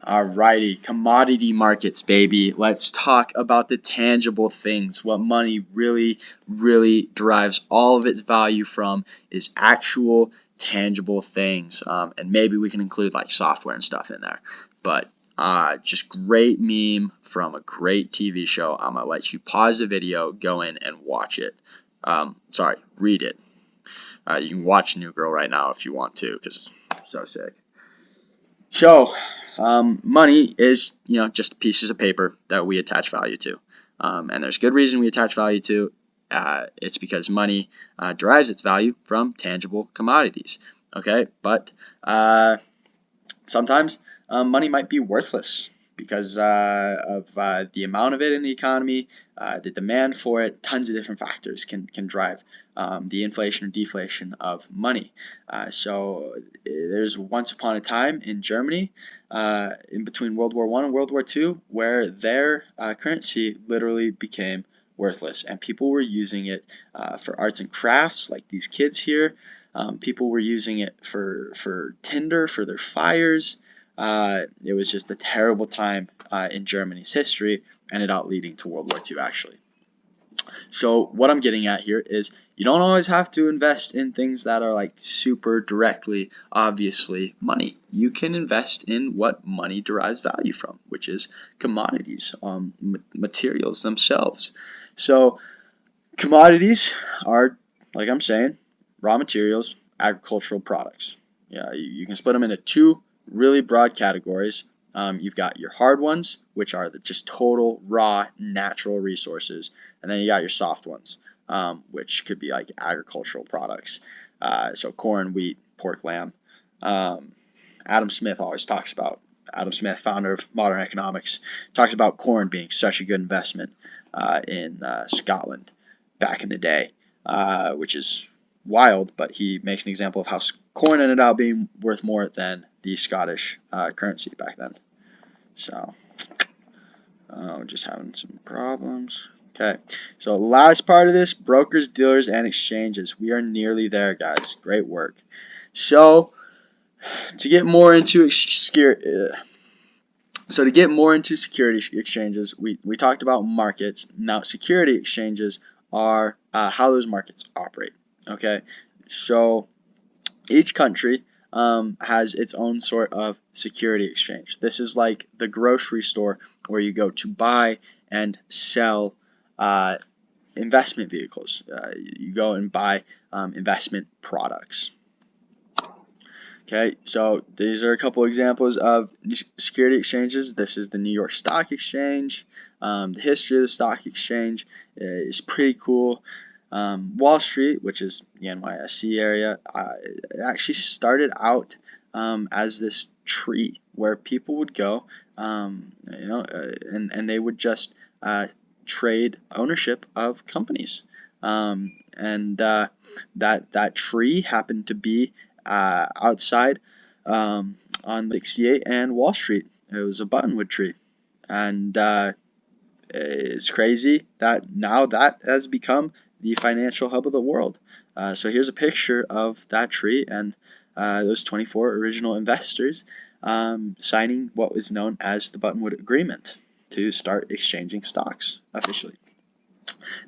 Alrighty, commodity markets, baby. Let's talk about the tangible things. What money really derives all of its value from is actual tangible things. And maybe we can include like software and stuff in there. But just great meme from a great TV show. I'm gonna let you pause the video, go in and watch it. Read it. You can watch New Girl right now if you want to, because it's so sick. So, money is, just pieces of paper that we attach value to. And there's good reason we attach value to. It's because money derives its value from tangible commodities. Okay, but sometimes money might be worthless because of the amount of it in the economy, the demand for it. Tons of different factors can drive the inflation or deflation of money. So there's once upon a time in Germany, in between World War I and World War II, where their currency literally became worthless, and people were using it for arts and crafts, like these kids here. People were using it for tinder for their fires. It was just a terrible time in Germany's history, ended up leading to World War II, actually. So what I'm getting at here is you don't always have to invest in things that are like super directly, obviously money. You can invest in what money derives value from, which is commodities, materials themselves. So commodities are, like I'm saying, raw materials, agricultural products. Yeah, you can split them into two really broad categories. You've got your hard ones, which are just total raw natural resources, and then you got your soft ones, which could be like agricultural products. So corn, wheat, pork, lamb. Adam Smith always talks about, Adam Smith, founder of modern economics, talks about corn being such a good investment in Scotland back in the day, which is wild, but he makes an example of how corn ended up being worth more than the Scottish currency back then. So, just having some problems. Okay, so last part of this, brokers, dealers, and exchanges. We are nearly there, guys. Great work. So, to get more into security exchanges, we talked about markets. Now, security exchanges are how those markets operate. Okay, so each country has its own sort of security exchange. This is like the grocery store where you go to buy and sell investment vehicles. You go and buy investment products. Okay, so these are a couple examples of security exchanges. This is the New York Stock Exchange. The history of the stock exchange is pretty cool. Wall Street, which is the NYSE area, it actually started out as this tree where people would go, and they would just trade ownership of companies. And that tree happened to be outside on 68 and Wall Street. It was a buttonwood tree, and it's crazy that now that has become the financial hub of the world. So here's a picture of that tree and those 24 original investors signing what was known as the Buttonwood Agreement to start exchanging stocks officially.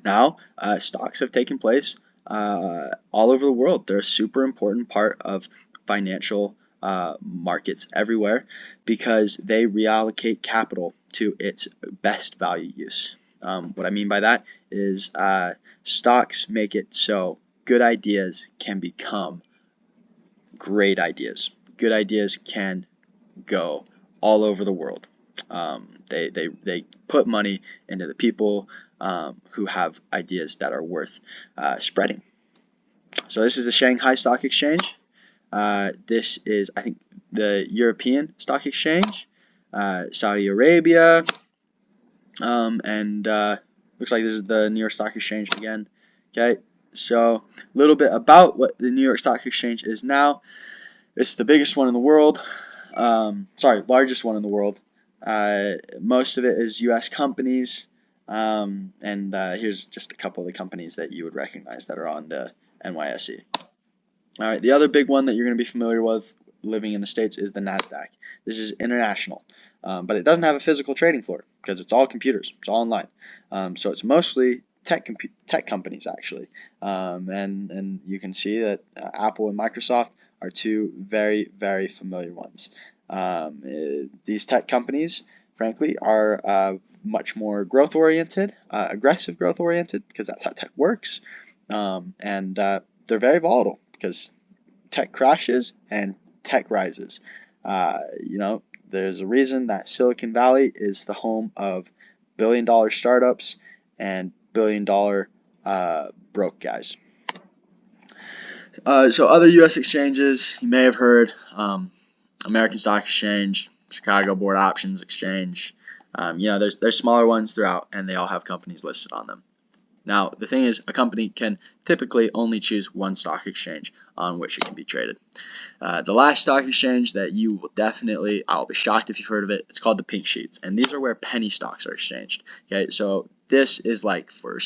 Now, stocks have taken place all over the world. They're a super important part of financial markets everywhere because they reallocate capital to its best value use. What I mean by that is stocks make it so good ideas can become great ideas. Good ideas can go all over the world. They put money into the people who have ideas that are worth spreading. So this is the Shanghai Stock Exchange. This is, I think, the European Stock Exchange, Saudi Arabia, and looks like this is the New York Stock Exchange again. Okay, so a little bit about what the New York Stock Exchange is now. This is the biggest one in the world. Largest one in the world. Most of it is U.S. companies, and here's just a couple of the companies that you would recognize that are on the NYSE. All right, the other big one that you're going to be familiar with living in the States is the NASDAQ. This is international, but it doesn't have a physical trading floor because it's all computers. It's all online. So it's mostly tech companies actually, and you can see that Apple and Microsoft are two very, very familiar ones. These tech companies, frankly, are much more growth oriented, aggressive growth oriented, because that's how tech works, and they're very volatile because tech crashes and tech rises. There's a reason that Silicon Valley is the home of billion-dollar startups and billion-dollar broke guys. So other U.S. exchanges, you may have heard, American Stock Exchange, Chicago Board Options Exchange. There's smaller ones throughout, and they all have companies listed on them. Now, the thing is, a company can typically only choose one stock exchange on which it can be traded. The last stock exchange that you will definitely, I'll be shocked if you've heard of it, it's called the Pink Sheets, and these are where penny stocks are exchanged. Okay, so this is like for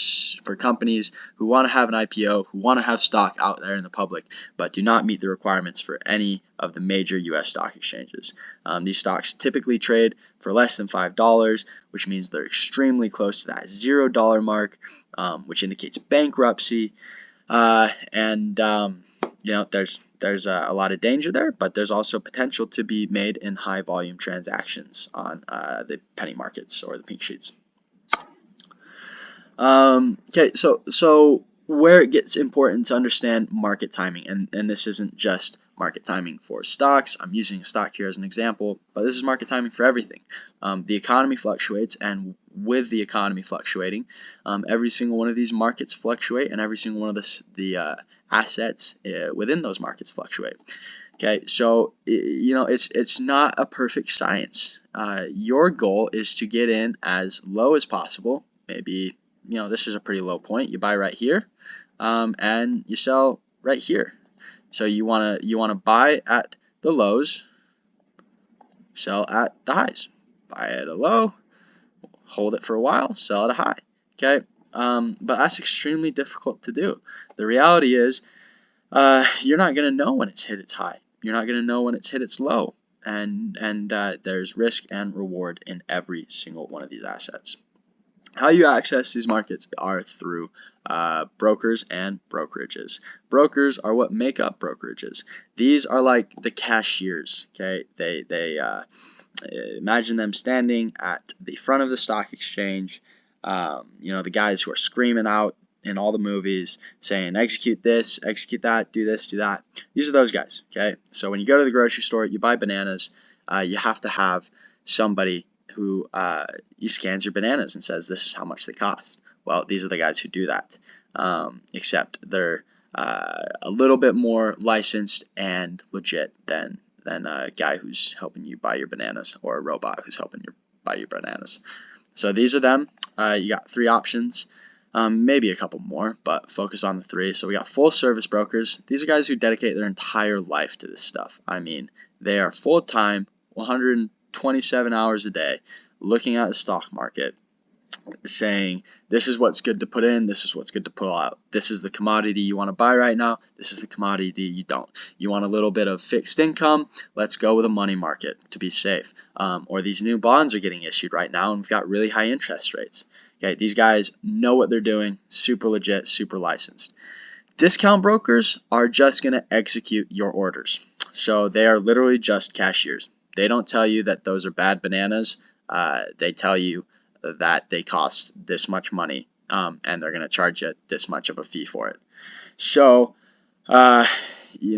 companies who want to have an IPO, who want to have stock out there in the public, but do not meet the requirements for any of the major U.S. stock exchanges. These stocks typically trade for less than $5, which means they're extremely close to that $0 mark, which indicates bankruptcy. There's a lot of danger there, but there's also potential to be made in high volume transactions on the penny markets or the Pink Sheets. Okay, so where it gets important to understand market timing, and this isn't just market timing for stocks. I'm using a stock here as an example, but this is market timing for everything. The economy fluctuates, and with the economy fluctuating, every single one of these markets fluctuate, and every single one of the assets within those markets fluctuate. Okay, so it's not a perfect science. Your goal is to get in as low as possible. Maybe this is a pretty low point. You buy right here, and you sell right here. So you wanna buy at the lows, sell at the highs. Buy at a low, hold it for a while, sell at a high. Okay, but that's extremely difficult to do. The reality is, you're not gonna know when it's hit its high. You're not gonna know when it's hit its low, and there's risk and reward in every single one of these assets. How you access these markets are through brokers and brokerages. Brokers are what make up brokerages. These are like the cashiers. Okay, they imagine them standing at the front of the stock exchange. The guys who are screaming out in all the movies saying execute this, execute that, do this, do that. These are those guys. Okay, so when you go to the grocery store, you buy bananas. You have to have somebody who scans your bananas and says this is how much they cost. Well, these are the guys who do that, except they're a little bit more licensed and legit than a guy who's helping you buy your bananas, or a robot who's helping you buy your bananas. So these are them. You got 3 options, maybe a couple more, but focus on the 3. So we got full service brokers. These are guys who dedicate their entire life to this stuff. I mean, they are full time, 127 hours a day, looking at the stock market, saying this is what's good to put in, this is what's good to pull out, this is the commodity you want to buy right now, this is the commodity you don't. You want a little bit of fixed income, let's go with a money market to be safe. Or these new bonds are getting issued right now and we've got really high interest rates. Okay, these guys know what they're doing, super legit, super licensed. Discount brokers are just going to execute your orders. So they are literally just cashiers. They don't tell you that those are bad bananas. They tell you that they cost this much money, and they're going to charge you this much of a fee for it. So, if you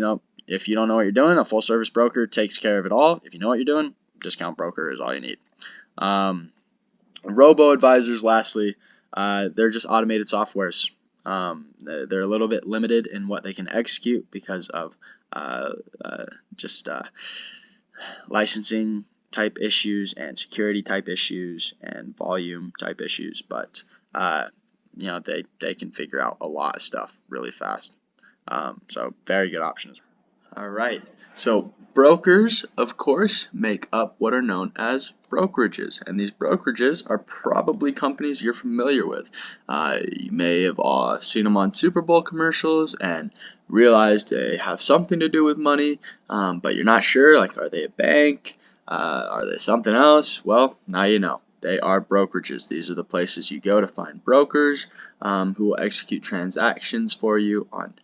don't know what you're doing, a full service broker takes care of it all. If you know what you're doing, discount broker is all you need. Robo-advisors, lastly, they're just automated softwares. They're a little bit limited in what they can execute because of licensing type issues and security type issues and volume type issues, but they can figure out a lot of stuff really fast. So very good options. All right. So brokers, of course, make up what are known as brokerages, and these brokerages are probably companies you're familiar with. You may have seen them on Super Bowl commercials and realized they have something to do with money, but you're not sure. Like, are they a bank? Are they something else? Well, now you know. They are brokerages. These are the places you go to find brokers who will execute transactions for you on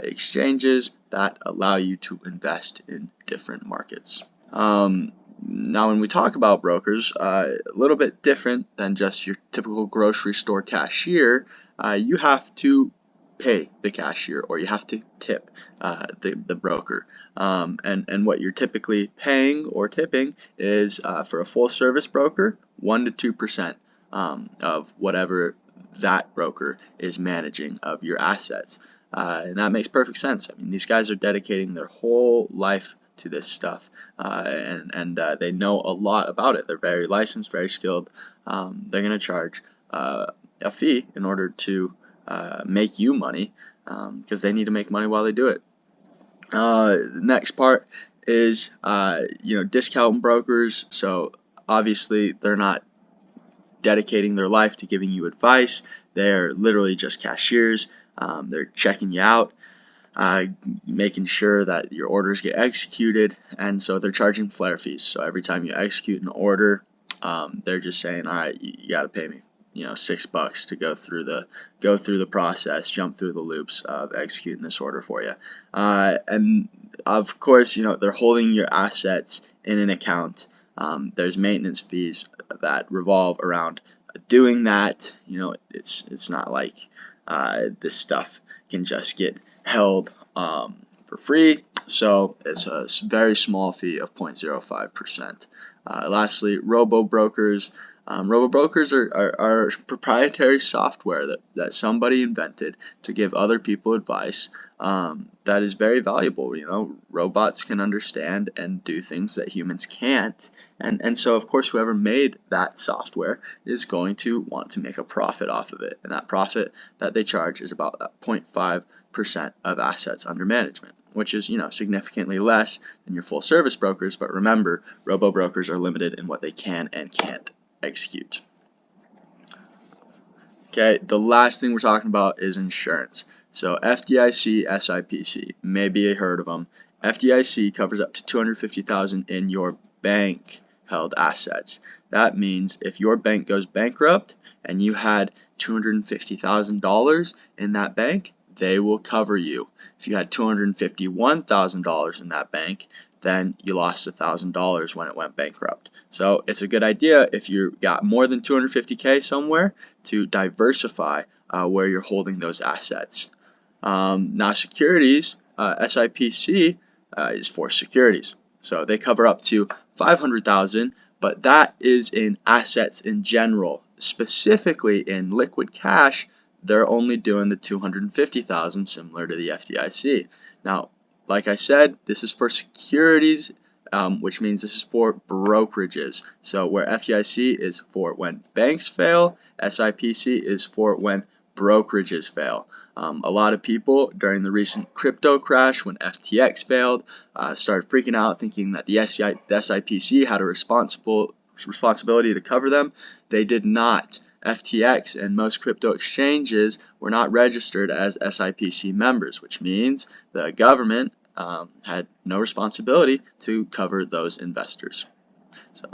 exchanges that allow you to invest in different markets. Now, when we talk about brokers, a little bit different than just your typical grocery store cashier, you have to pay the cashier or you have to tip the broker. And what you're typically paying or tipping is for a full service broker, 1 to 2% of whatever that broker is managing of your assets. And that makes perfect sense. I mean, these guys are dedicating their whole life to this stuff, and they know a lot about it. They're very licensed, very skilled. They're going to charge a fee in order to make you money, because they need to make money while they do it. Next part is discount brokers. So obviously they're not dedicating their life to giving you advice. They're literally just cashiers. They're checking you out, making sure that your orders get executed, and so they're charging flare fees. So every time you execute an order, they're just saying, all right, you got to pay me, $6 to go through the process, jump through the loops of executing this order for you. And of course, they're holding your assets in an account. There's maintenance fees that revolve around doing that. It's not like this stuff can just get held for free. So it's a very small fee of 0.05%. Lastly, robo-brokers. Robo-brokers are proprietary software that somebody invented to give other people advice that is very valuable. Robots can understand and do things that humans can't. And so, of course, whoever made that software is going to want to make a profit off of it. And that profit that they charge is about 0.5% of assets under management, which is, significantly less than your full service brokers. But remember, robo-brokers are limited in what they can and can't execute. Okay, the last thing we're talking about is insurance. So FDIC, SIPC, maybe you heard of them. FDIC covers up to $250,000 in your bank held assets. That means if your bank goes bankrupt and you had $250,000 in that bank, they will cover you. If you had $251,000 in that bank, then you lost $1,000 when it went bankrupt. So it's a good idea if you got more than 250K somewhere to diversify where you're holding those assets. Now securities, SIPC is for securities. So they cover up to $500,000, but that is in assets in general. Specifically in liquid cash, they're only doing the $250,000, similar to the FDIC. Now, like I said, this is for securities, which means this is for brokerages. So where FDIC is for when banks fail, SIPC is for when brokerages fail. A lot of people during the recent crypto crash, when FTX failed, started freaking out, thinking that the SIPC had a responsibility to cover them. They did not. FTX and most crypto exchanges were not registered as SIPC members, which means the government had no responsibility to cover those investors. So